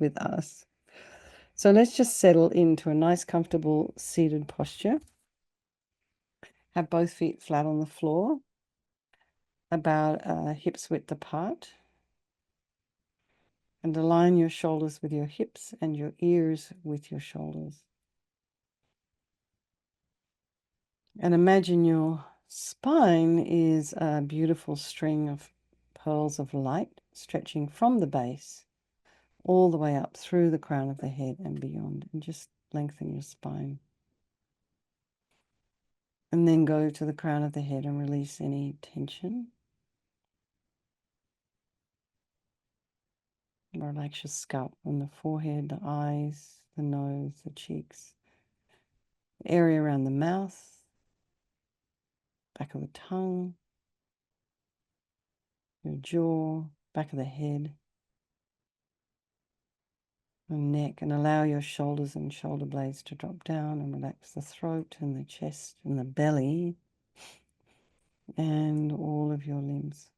with us. So let's just settle into a nice, comfortable seated posture. Have both feet flat on the floor, about hips width apart. And align your shoulders with your hips and your ears with your shoulders. And imagine your spine is a beautiful string of pearls of light stretching from the base all the way up through the crown of the head and beyond. And just lengthen your spine. And then go to the crown of the head and release any tension. Relax your scalp and the forehead, the eyes, the nose, the cheeks, the area around the mouth, back of the tongue, your jaw, back of the head, the neck, and allow your shoulders and shoulder blades to drop down and relax the throat and the chest and the belly and all of your limbs.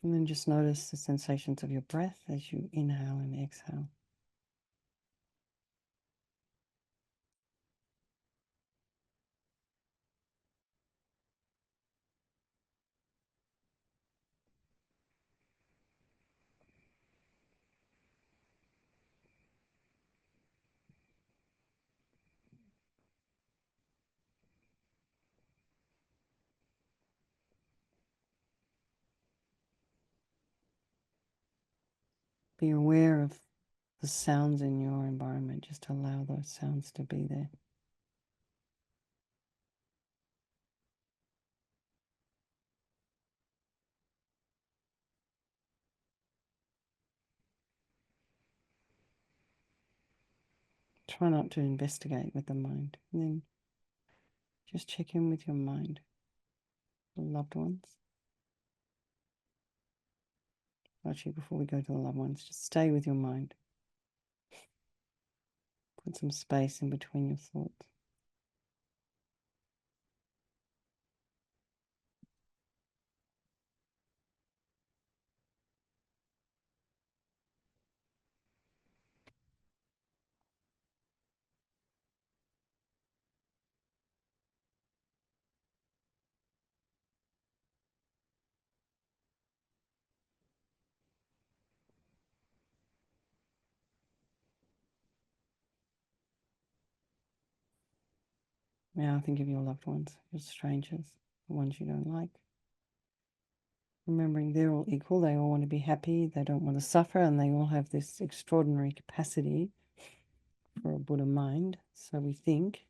And then just notice the sensations of your breath as you inhale and exhale. Be aware of the sounds in your environment. Just allow those sounds to be there. Try not to investigate with the mind. And then just check in with your mind, the loved ones. Actually, before we go to the loved ones, just stay with your mind. Put some space in between your thoughts. Now think of your loved ones, your strangers, the ones you don't like. Remembering they're all equal, they all want to be happy, they don't want to suffer, and they all have this extraordinary capacity for a Buddha mind. So we think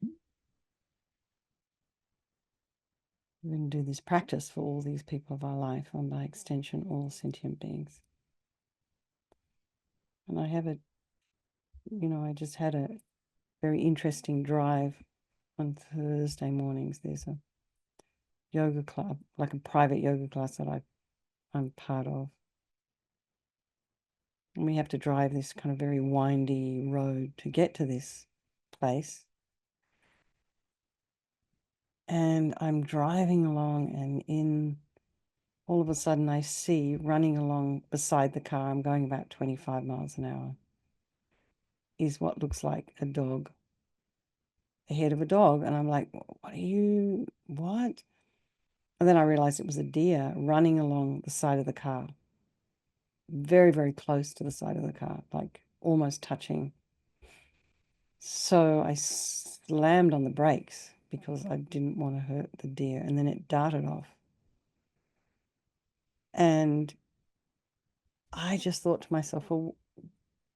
we're going to do this practice for all these people of our life, and by extension, all sentient beings. And I have I just had a very interesting drive on Thursday mornings. There's a yoga club, like a private yoga class that I'm part of. And we have to drive this kind of very windy road to get to this place. And I'm driving along, and all of a sudden I see running along beside the car, I'm going about 25 miles an hour, is what looks like a dog, the head of a dog. And I'm like, what? And then I realized it was a deer running along the side of the car, very, very close to the side of the car, like almost touching. So I slammed on the brakes because I didn't want to hurt the deer, and then it darted off. And I just thought to myself, well,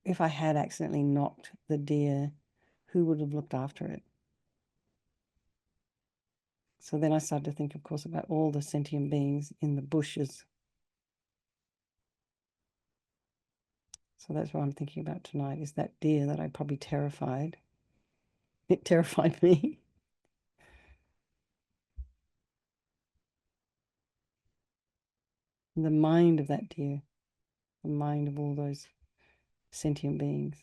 if I had accidentally knocked the deer, who would have looked after it? So then I started to think, of course, about all the sentient beings in the bushes. So that's what I'm thinking about tonight, is that deer that I probably terrified. It terrified me. The mind of that deer. the mind of all those sentient beings.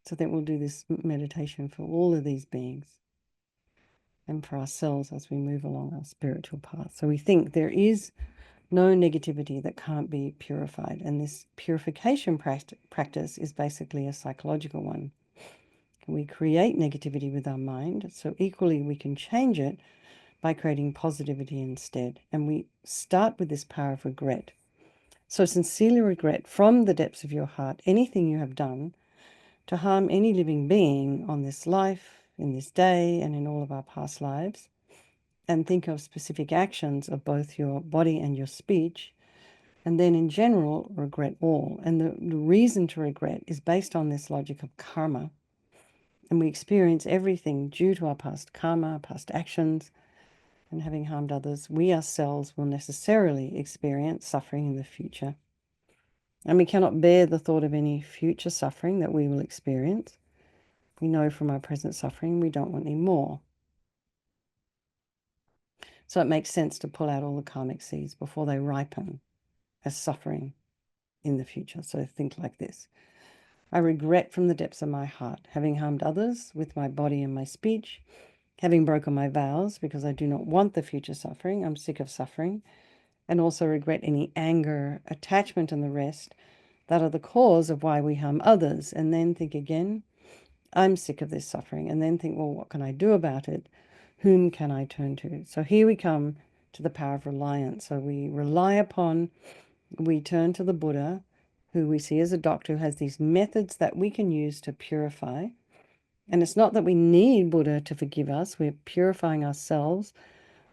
So I think we'll do this meditation for all of these beings and for ourselves as we move along our spiritual path. So we think there is no negativity that can't be purified. And this purification practice is basically a psychological one. We create negativity with our mind, so equally we can change it by creating positivity instead. And we start with this power of regret. So sincerely regret from the depths of your heart anything you have done to harm any living being on this life, in this day, and in all of our past lives. And think of specific actions of both your body and your speech. And then in general, regret all. And the reason to regret is based on this logic of karma. And we experience everything due to our past karma, past actions, and having harmed others. We ourselves will necessarily experience suffering in the future. And we cannot bear the thought of any future suffering that we will experience. We know from our present suffering we don't want any more. So it makes sense to pull out all the karmic seeds before they ripen as suffering in the future. So think like this. I regret from the depths of my heart having harmed others with my body and my speech, having broken my vows because I do not want the future suffering. I'm sick of suffering, and also regret any anger, attachment, and the rest that are the cause of why we harm others. And then think again, I'm sick of this suffering. And then think, well, what can I do about it? Whom can I turn to? So here we come to the power of reliance. So we rely upon, we turn to the Buddha, who we see as a doctor who has these methods that we can use to purify. And it's not that we need Buddha to forgive us. We're purifying ourselves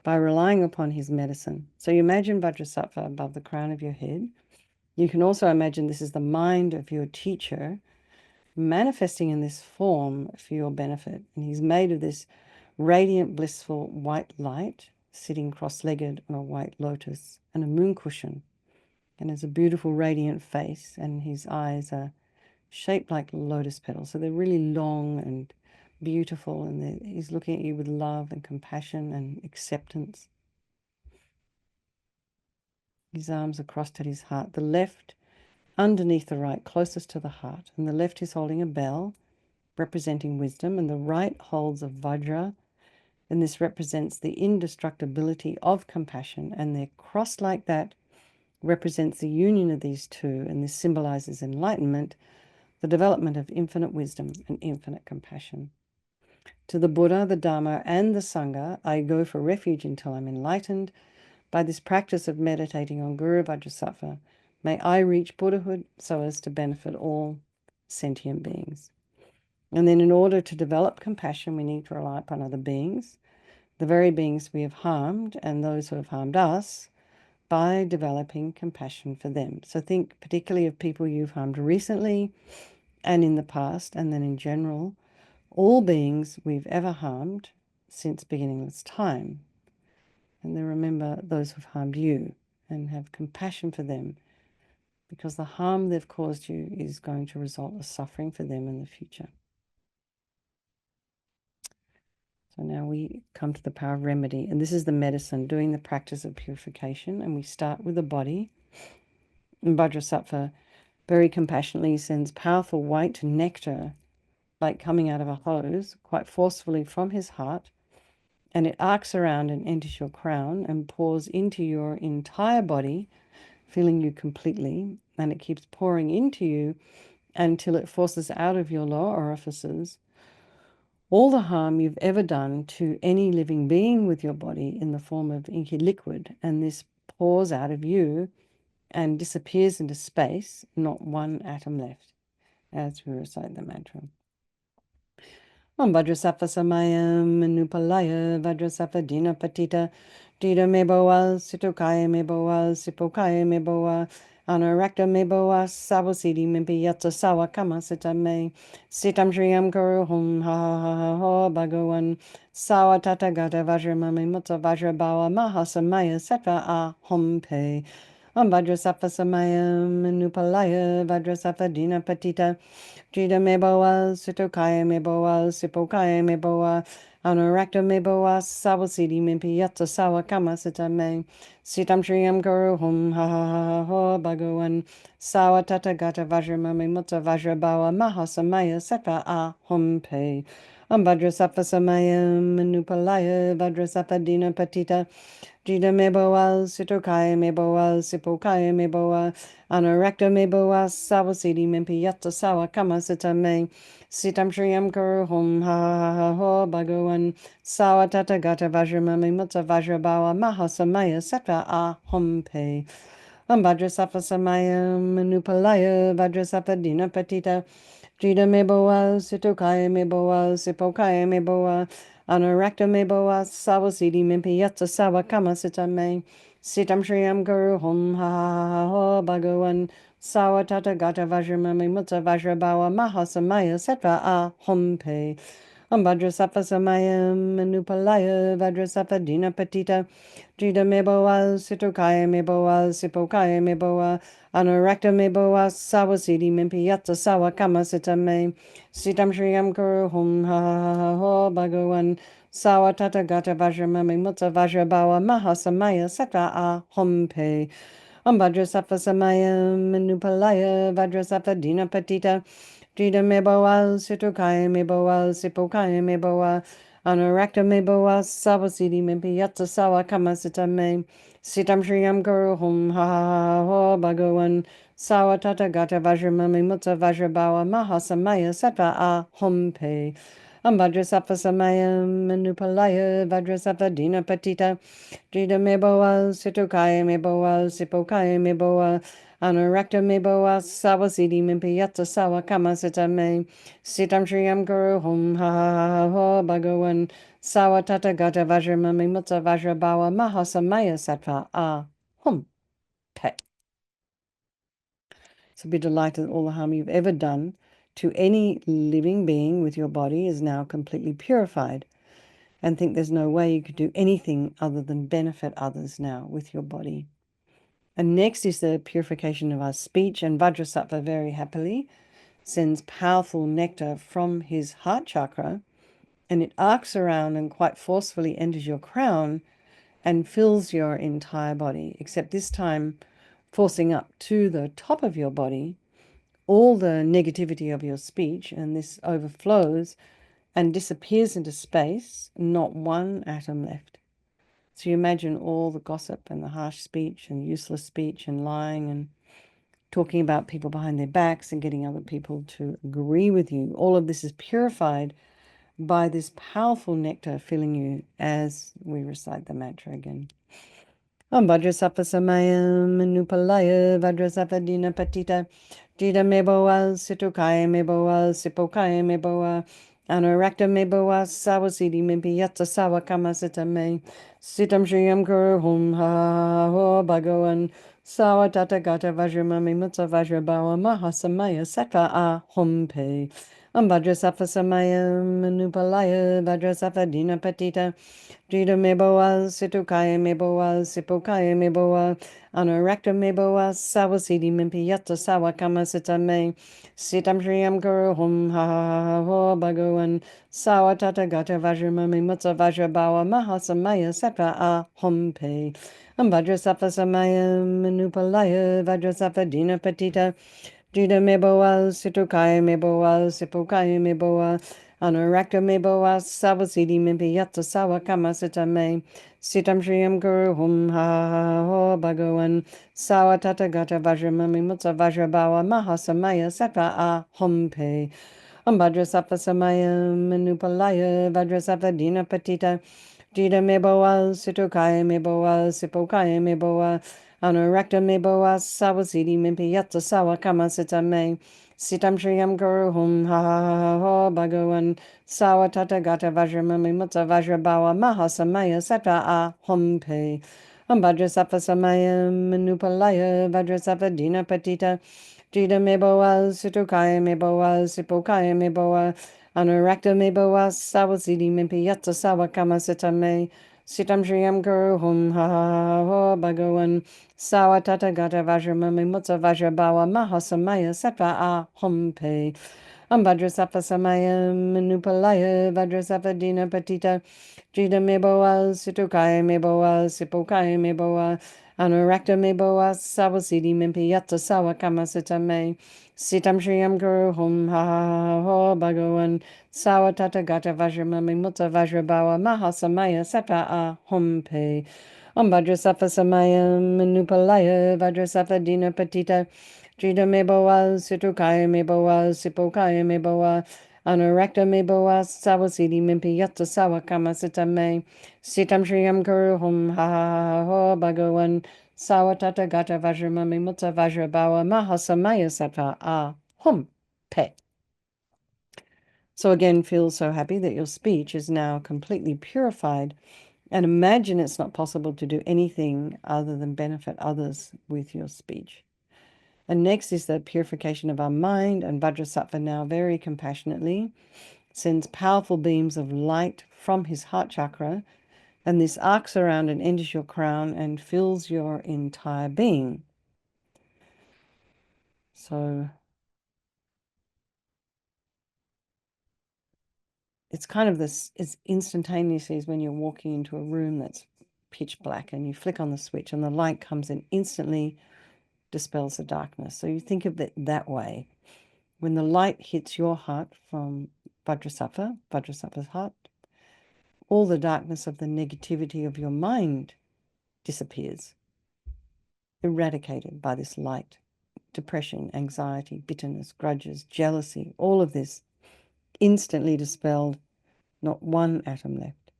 by relying upon his medicine. So you imagine Vajrasattva above the crown of your head. You can also imagine this is the mind of your teacher manifesting in this form for your benefit. And he's made of this radiant, blissful white light, sitting cross-legged on a white lotus and a moon cushion. And has a beautiful, radiant face, and his eyes are shaped like lotus petals. So they're really long and beautiful, and he's looking at you with love and compassion and acceptance. His arms are crossed at his heart, the left underneath the right, closest to the heart. And the left is holding a bell, representing wisdom, and the right holds a vajra, and this represents the indestructibility of compassion. And they're crossed like that represents the union of these two, and this symbolizes enlightenment, the development of infinite wisdom and infinite compassion. To the Buddha, the Dharma, and the Sangha, I go for refuge until I'm enlightened. By this practice of meditating on Guru Vajrasattva, may I reach Buddhahood so as to benefit all sentient beings. And then in order to develop compassion, we need to rely upon other beings, the very beings we have harmed and those who have harmed us, by developing compassion for them. So think particularly of people you've harmed recently and in the past, and then in general, all beings we've ever harmed since beginningless time. And then remember those who've harmed you and have compassion for them, because the harm they've caused you is going to result in suffering for them in the future. So now we come to the power of remedy, and this is the medicine, doing the practice of purification. And we start with the body. And Vajrasattva very compassionately sends powerful white nectar, like coming out of a hose, quite forcefully from his heart, and it arcs around and enters your crown and pours into your entire body, filling you completely, and it keeps pouring into you until it forces out of your lower orifices all the harm you've ever done to any living being with your body in the form of inky liquid, and this pours out of you and disappears into space, not one atom left, as we recite the mantra. Om Vajrasattva Samayam Nupalaya Vajrasattva Dina Patita Dita Meboa Sitokaya Meboa Sipokaya Meboa Anarakta Meboa Savasidi Mimpi Yatsa Sawa Kama Sitame Sitam Shriyam Kuru Hum Ha Ha Ha Ha Ha Bhagawan Sawa Tata Gata Vajramami Mutta Vajrabawa Mahasamaya Sattva A Hum Pe Vajrasattva Samayam Nupalaya Vajrasattva Dina Patita Jida Meboa Sitokaya Meboa Sipokaya Meboa Anurakta Meboa Sawasidi Mimpi Yatsa Sawa Kama Sita Me Sitam Shriyam Guru Hum Ha Ha Ha Ha Bhagawan Sawa Tata Gata Vajramami Mutta Vajrabawa Mahasamaya Sattva A Hum Pe Vajrasattva Samayam Nupalaya Vajrasattva Dina Patita Jida meboa, sitokaya meboa, sipokaya meboa, anorakta meboa, sawasidi mimpi yatta sawa kama sita me, sitam shriyam kuru hum ha ha ha ho bhagawan, sawa tata gata vajramami mutta vajrabawa mahasamaya sattva a hum pe. Vajrasattva samayam manupalaya, vajrasattva dina patita, Jida meboa, sitokaya meboa, sipokaya meboa, Anurakta meboa, sawasidi mimpi yatsa sawa kama sita me, sitam shriyam guru hum ha ha ha ho bhagawan, sawa tata gata vajramami mutta vajrabawa mahasamaya sattva a hum pe. Vajrasattva samayam manupalaya, vajrasattva dina patita, Jida meboa, sitokaya meboa, sipokaya meboa, Anurakta meboa, sawasidi mimpi yatsa sawa kama sita me, sitam shriyam kuru hum ha ha ha ho bhagawan, sawa tata gata vajramami mutta vajrabawa mahasamaya sattva a hum pe. Vajrasattva samayam manupalaya, vajrasattva dina patita, Jida meboa, sitokaya meboa, sipokaya meboa, Anurakta meboa, sawasidi mimpi yatsa sawa kama sita me, sitam shriyam guru hum ha ha ha ho bhagawan, sawa tata gata vajramami mutta vajrabawa mahasamaya sattva a hum pe. Vajrasattva samayam manupalaya, vajrasattva dina patita, Jida meboa, sitokaya meboa, sipokaya meboa, Anurakta meboa, sawasidi mimpi yatsa sawa kama sita me, sitam shriyam guru hum ha ha ha ho bhagawan, sawa tata gata vajramami mutta vajrabawa mahasamaya sattva a hum pe. So be delighted that all the harm you've ever done to any living being with your body is now completely purified, and think there's no way you could do anything other than benefit others now with your body. And next is the purification of our speech, and Vajrasattva very happily sends powerful nectar from his heart chakra, and it arcs around and quite forcefully enters your crown and fills your entire body, except this time forcing up to the top of your body all the negativity of your speech, and this overflows and disappears into space, not one atom left. So you imagine all the gossip and the harsh speech and useless speech and lying and talking about people behind their backs and getting other people to agree with you. All of this is purified by this powerful nectar filling you as we recite the mantra again. Vajrasattva samayam nupalaya, Vajrasattva dina patita, Jida meboa, sitokaya meboa, sipokaya meboa, Anurakta meboa, sawasidi mimpi yatsa sawa kama sita me, sitam shriyam guru hum ha ho bhagawan, sawa tata gata vajramami mutta vajrabawa mahasamaya sattva a hum pe. Vajrasattva samayam nupalaya, Vajrasattva dina patita, Jida meboa, sitokaya meboa, sipokaya meboa, Anurakta meboa, sawasidi mimpi yatsa sawa kama sita me, sitam shriyam guru hum ha ha ha ho bhagawan, sawa tata gata vajramami mutta vajrabawa mahasamaya sattva a hum pe. Vajrasattva samayam manupalaya, Vajrasattva dina patita, Jida meboa, sitokaya meboa, sipokaya meboa, Anurakta meboa, sawasidi mimpi yatsa sawa kama sita me, sitam shriyam guru hum ha ha ha ho bhagawan, sawa tata gata vajramami mutta vajrabawa mahasamaya sattva a hum pe. Vajrasattva samayam manupalaya, Vajrasattva dina patita, Jida meboa, sitokaya meboa, sipokaya meboa, Anurakta meboa, sawasidi mimpi yatsa sawa kama sita me, sitam shriyam guru hum ha ha ha ho bhagawan, sawa tata gata vajramami mutta vajrabawa mahasamaya sattva a hum pe. Vajrasattva samayam manupalaya, Vajrasattva dina patita, Jida meboa, sitokaya meboa, sipokaya meboa, Anurakta meboa, sawasidi mimpi yatsa sawa kama sita me, Sitam Shriyam Guru Hum Ha Ha Ho Bhagavan Sawa Tata Gata Vajramami Mutta Vajrabawa Mahasamaya Sattva A Hum Pe Vajrasattva Samaya Manupalaya Vajrasattva Dina Patita Jida Meboa Situkaya Meboa Sipokaya Meboa Anurakta Meboa Sawasidi Mimpi Yatta Sawa Kamasita Me Sitam Shriyam Guru Hum Ha Ha Ho Bhagavan Sawa Tata Gata Vajramami Mutta Vajrabawa Mahasamaya Sattva A Hum Pe Vajrasattva Samaya Manupalaya Vajrasattva Dina Patita Jida Meboa Situkaya Meboa Sipokaya Meboa Anurakta Meboa Sawasidi Mimpi Yatta Sawa Kamasita Me Sitam Shriyam Guru Hum Ha Ha Ho Bhagavan Sawa Tata Gata Vajramami Mutta Vajrabawa Mahasamaya Sattva A Hum Pe. So again, feel so happy that your speech is now completely purified, and imagine it's not possible to do anything other than benefit others with your speech. And next is the purification of our mind, and Vajrasattva now very compassionately sends powerful beams of light from his heart chakra, and this arcs around and enters your crown and fills your entire being. So it's kind of this, it's instantaneously as when you're walking into a room that's pitch black and you flick on the switch and the light comes in, instantly dispels the darkness. So you think of it that way. When the light hits your heart from Vajrasattva's heart, all the darkness of the negativity of your mind disappears, eradicated by this light. Depression, anxiety, bitterness, grudges, jealousy, all of this instantly dispelled, not one atom left.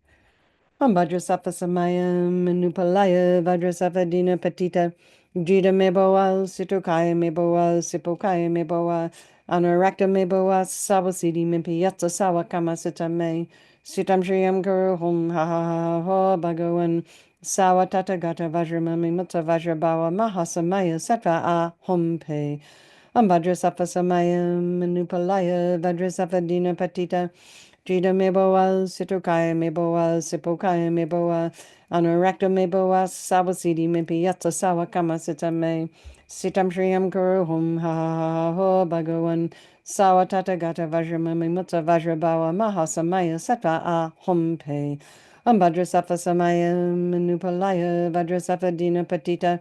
Vajrasattva Samaya Manupalaya Vajrasattva Dina Patita Jida Meboa Situkaya Meboa Sipokaya Meboa Anurakta Meboa Sawasidi Mimpi Yatsa Sawa Kamasita Me Sitam Shriyam Guru Hum Ha Ha Ha Ho Bhagavan Sawa Tata Gata Vajramami Mutta Vajrabawa Mahasamaya Sattva A Hum Pe Vajrasattva Samaya Manupalaya Vajrasattva Dina Patita Jida Meboa, Situkaya Meboa, Sipokaya Meboa, Anurakta Meboa, Sawasidi Mimpi Yatsa Sawa Kamasita Me, Sitam Shriyam Guru Hum Ha Ha Ho Bhagavan, Sawa Tata Gata Vajramami Mutta Vajrabawa Mahasamaya Sattva A Hum Pe, Vajrasattva Samaya Manupalaya, Vajrasattva Dina Patita,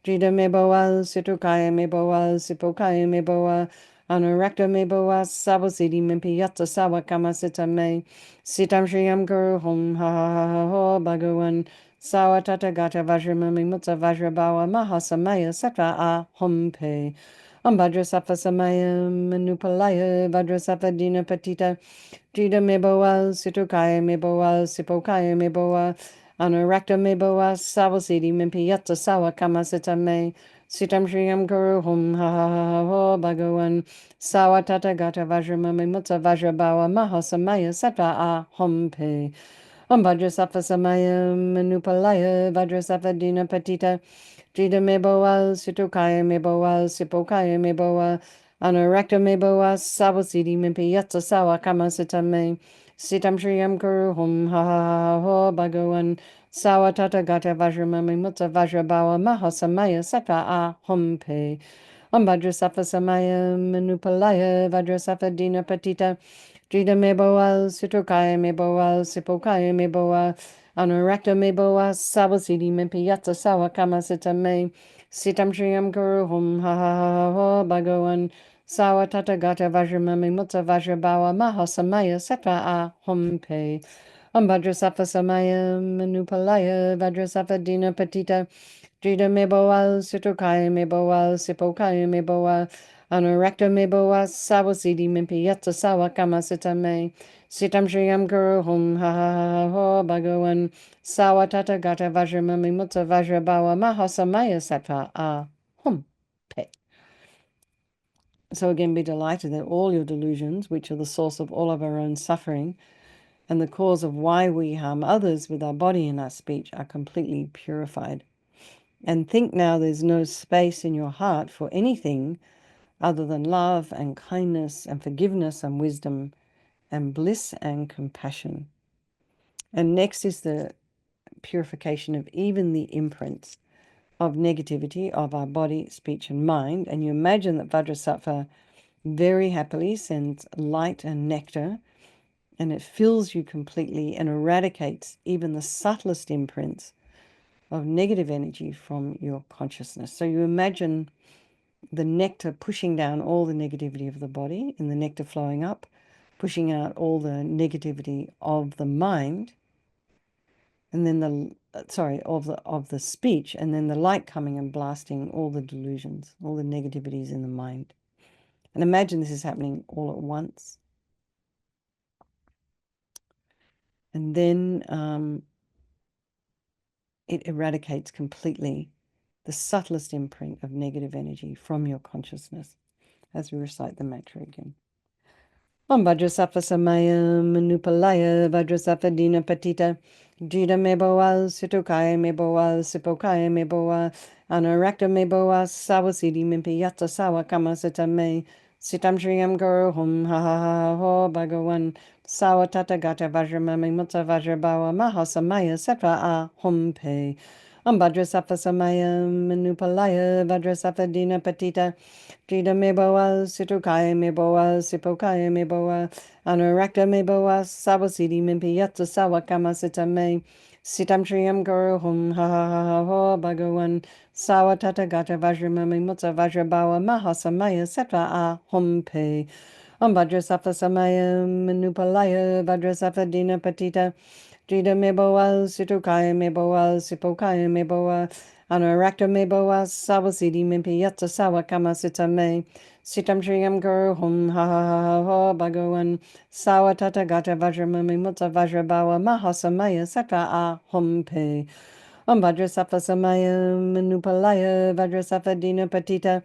Jida Meboa, Situkaya Meboa, Sipokaya Meboa, Anurakta Meboa Sawasidi Mimpi Yatsa Sawa Kamasita Me Sitam Shriyam Guru Hum Ha Ha Ha Ho Bhagavan Sawa Tata Gata Vajramami Mutta Vajrabawa Mahasamaya Sattva A Hum Pe Vajrasattva Samaya Manupalaya Vajrasattva Dina Patita Jida Meboa Situkaya Meboa Sipokaya Meboa Anurakta Meboa Sawasidi Mimpi Yatsa Sawa Kamasita Me Sitam Shriyam Guru Hum Ha Ha Ha Ho Bhagavan Sawa Tata Gata Vajramami Mutta Vajrabawa Mahasamaya Sattva A Hum Pe Vajrasattva Samaya Manupalaya Vajrasattva Dina Patita Jida Meboa Situkaya Meboa Sipokaya Meboa Anurakta Meboa Sawasidi Mimpi Yatsa Sawa Kamasita Me Sitam Shriyam Guru Hum Ha Ha Ha Ho Bhagavan Sawa Tata Gata Vajramami Mutta Vajrabawa Mahasamaya Sattva A Hum Pe Vajrasattva Samaya Manupalaya Vajrasattva Dina Patita Jida Meboa Situkaya Meboa Sipokaya Meboa Anurakta Meboa Sawasidi Mimpi Yatsa Sawa Kamasita Me Sitam Shriyam Guru Hum Ha Ha Ha Ho Bhagavan Sawa Tata Gata Vajramami Mutta Vajrabawa Mahasamaya Sattva A Hum Pe Vajrasattva Samaya Manupalaya Vajrasattva Dina Patita Jida Meboa Situkaya Meboa Sipokaya Meboa Anurakta Meboa Sawasidi Mimpi Yatsa Sawa Kamasita Me Sitam Shriyam Guru Hum Ha Ha Ha Ho Bhagavan Sawa Tata Gata Vajramami Mutta Vajrabawa Mahasamaya Sattva A Hum Pe. So again, be delighted that all your delusions, which are the source of all of our own suffering and the cause of why we harm others with our body and our speech, are completely purified. And think now there's no space in your heart for anything other than love and kindness and forgiveness and wisdom and bliss and compassion. And next is the purification of even the imprints of negativity of our body, speech, and mind. And you imagine that Vajrasattva very happily sends light and nectar, and it fills you completely and eradicates even the subtlest imprints of negative energy from your consciousness. So you imagine the nectar pushing down all the negativity of the body and the nectar flowing up, pushing out all the negativity of the mind, and then of the speech, and then the light coming and blasting all the delusions, all the negativities in the mind. And imagine this is happening all at once. And then it eradicates completely the subtlest imprint of negative energy from your consciousness as we recite the mantra again. Om Vajrasattva Samaya Manupalaya Vajrasattva Dina Patita Jida Meboa Situkaya Meboa Sipokaya Meboa Anarakta Meboa Sawasidi Mimpiyata Sawa Kamasita Me Sitam Shriyam Guru Hum Ha Ha Ha Ho Bhagawan Sawa Tata Gata Vajramami Mutta Vajrabawa Mahasamaya Sattva A Hum Pe Om Vajrasattva Samaya Manupalaya Vajrasattva Dina Patita Jida meboa, situkaya meboa, sipokaya meboa, anurakta meboa, sawasidi mimpiyatsa sawakama sitame, sitam shriyam guru hum ha ha ha ha ho bhagawan, sawatata gata vajramami mutsa vajrabawa mahasamaya setva a hum pe. Om Vajrasattva Samaya Manupalaya Vajrasattva Dina Patita Jida Meboa Situkaya Meboa Sipokaya Meboa Anurakta Meboa Sawasidi Mimpiyatsa Sawa Kama Sitame Sitam Shriyam Guru Hum Ha Ha Ha Ha Ho Bhagawan Sawa Tata Gata Vajramami Mutta Vajrabawa Mahasamaya Satra A Hum Pe Om Vajrasattva Samaya Manupalaya Vajrasattva Dina Patita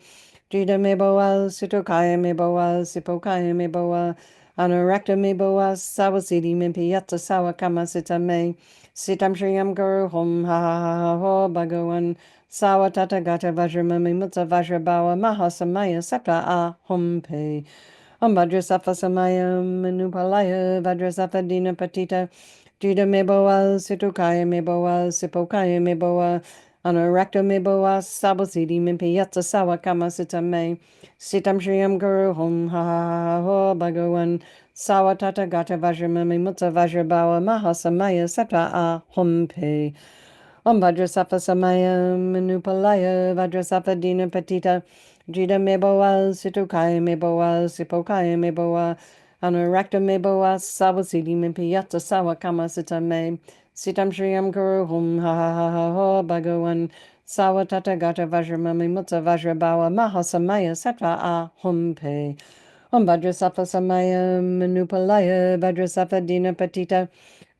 Jida meboa, situkaya meboa, sipokaya meboa, anurakta meboa, sawasidi mimpiyatsa sawa kama sitame, sitam shriyam guru hum ha ha ha ha ho bhagawan, sawa tata gata vajramami mutsa vajrabawa mahasamaya satra a hum pe. Om Vajrasattva Samaya Manupalaya Vajrasattva Dina Patita Jida meboa, situkaya meboa, sipokaya meboa, anurakta meboa, sabasidi mimpiyatsa sawa kama sitame, sitam shriyam guru hum ha ha ha ho bhagawan, sawa tata gata vajramami mutta vajrabawa mahasamaya satra a hum pe. Om Vajrasattva Samaya Manupalaya Vajrasattva Dina Patita Jida Meboa Situkaya Meboa Sipokaya Meboa Anurakta Meboa Sawasidi Mimpiyatsa Sawa Kama Sitame Sitam Shriyam Guru Hum Ha Ha Ha Ha Ho Bhagawan Sawa Tata Gata Vajramami Mutta Vajrabawa Mahasamaya Satra A Hum Pe Om Vajrasattva Samaya Manupalaya Vajrasattva Dina Patita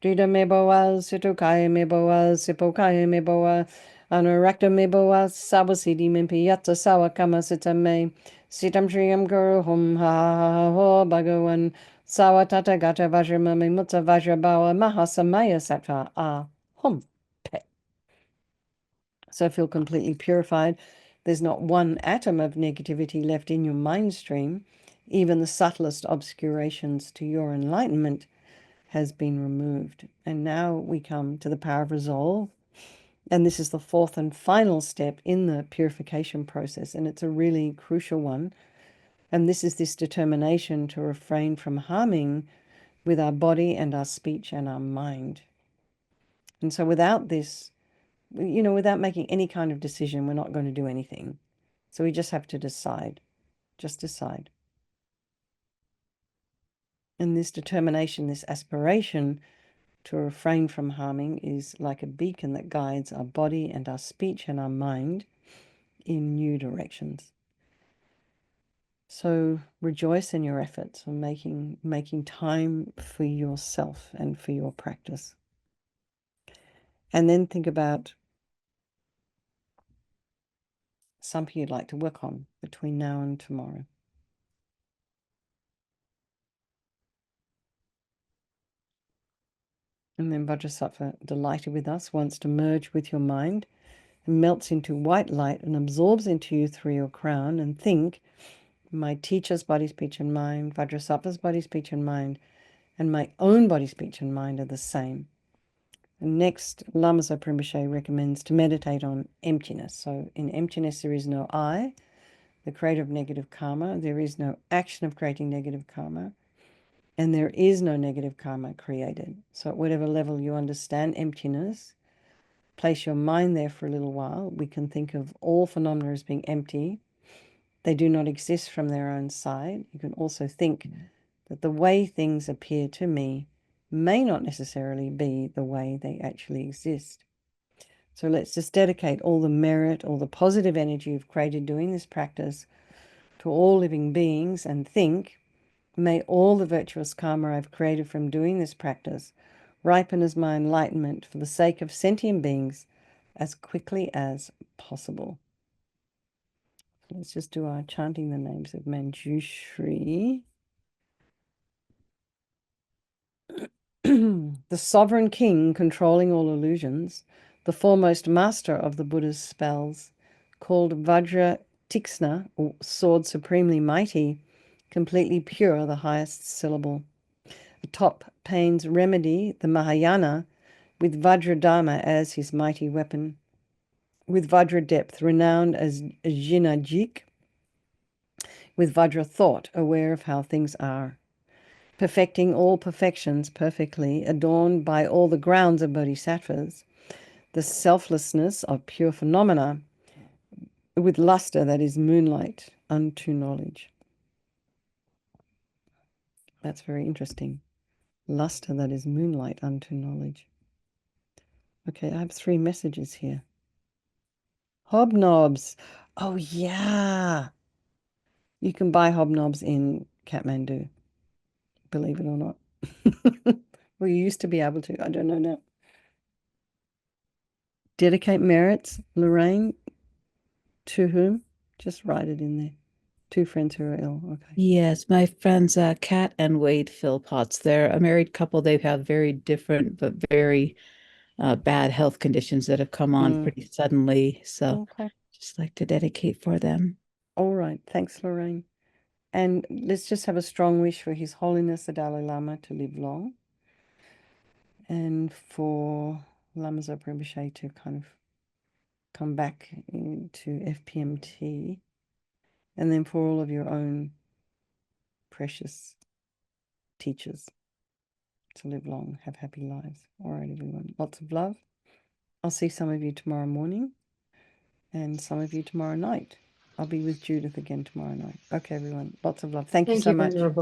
Jida meboa, situkaya meboa, sipokaya meboa, anurakta meboa, sawasidi mimpiyatsa sawa kama sitame, sitam shriyam guru hum ha ha ha ha ho bhagawan, sawa tata gata vajramami mutta vajrabawa mahasamaya sattva a hum pe. So feel completely purified. There's not one atom of negativity left in your mind stream. Even the subtlest obscurations to your enlightenment has been removed. And now we come to the power of resolve. And this is the fourth and final step in the purification process. And it's a really crucial one. And this is this determination to refrain from harming with our body and our speech and our mind. And so without this, without making any kind of decision, we're not going to do anything. So we just have to decide. Just decide. And this determination, this aspiration to refrain from harming is like a beacon that guides our body and our speech and our mind in new directions. So rejoice in your efforts of making time for yourself and for your practice. And then think about something you'd like to work on between now and tomorrow. And then Vajrasattva, delighted with us, wants to merge with your mind and melts into white light and absorbs into you through your crown. And think, my teacher's body, speech, and mind, Vajrasattva's body, speech, and mind, and my own body, speech, and mind are the same. Next, Lama Zopa Rinpoche recommends to meditate on emptiness. So in emptiness, there is no I, the creator of negative karma. There is no action of creating negative karma. And there is no negative karma created. So at whatever level you understand emptiness, place your mind there for a little while. We can think of all phenomena as being empty. They do not exist from their own side. You can also think that the way things appear to me may not necessarily be the way they actually exist. So let's just dedicate all the merit, all the positive energy you've created doing this practice to all living beings and think, may all the virtuous karma I've created from doing this practice ripen as my enlightenment for the sake of sentient beings as quickly as possible. So let's just do our chanting the names of Manjushri. The sovereign king controlling all illusions, the foremost master of the Buddha's spells, called Vajra Tiksna, or sword supremely mighty, completely pure, the highest syllable. Atop pain's remedy, the Mahayana, with Vajra Dharma as his mighty weapon, with Vajra depth, renowned as Jinajik, with Vajra thought, aware of how things are, perfecting all perfections perfectly, adorned by all the grounds of bodhisattvas, the selflessness of pure phenomena, with luster that is moonlight unto knowledge. That's very interesting. Luster that is moonlight unto knowledge. Okay, I have 3 messages here. Hobnobs. Oh, yeah. You can buy hobnobs in Kathmandu, believe it or not. Well, you used to be able to. I don't know now. Dedicate merits, Lorraine, to whom? Just write it in there. 2 friends who are ill. Okay. Yes, my friends Kat and Wade Philpotts. They're a married couple. They have very different but very bad health conditions that have come on pretty suddenly. So Okay. just like to dedicate for them. All right. Thanks, Lorraine. And let's just have a strong wish for His Holiness the Dalai Lama to live long, and for Lama Zopa Rinpoche to kind of come back into FPMT, and then for all of your own precious teachers to live long, have happy lives. All right, everyone. Lots of love. I'll see some of you tomorrow morning and some of you tomorrow night. I'll be with Judith again tomorrow night. Okay, everyone. Lots of love. Thank you so much.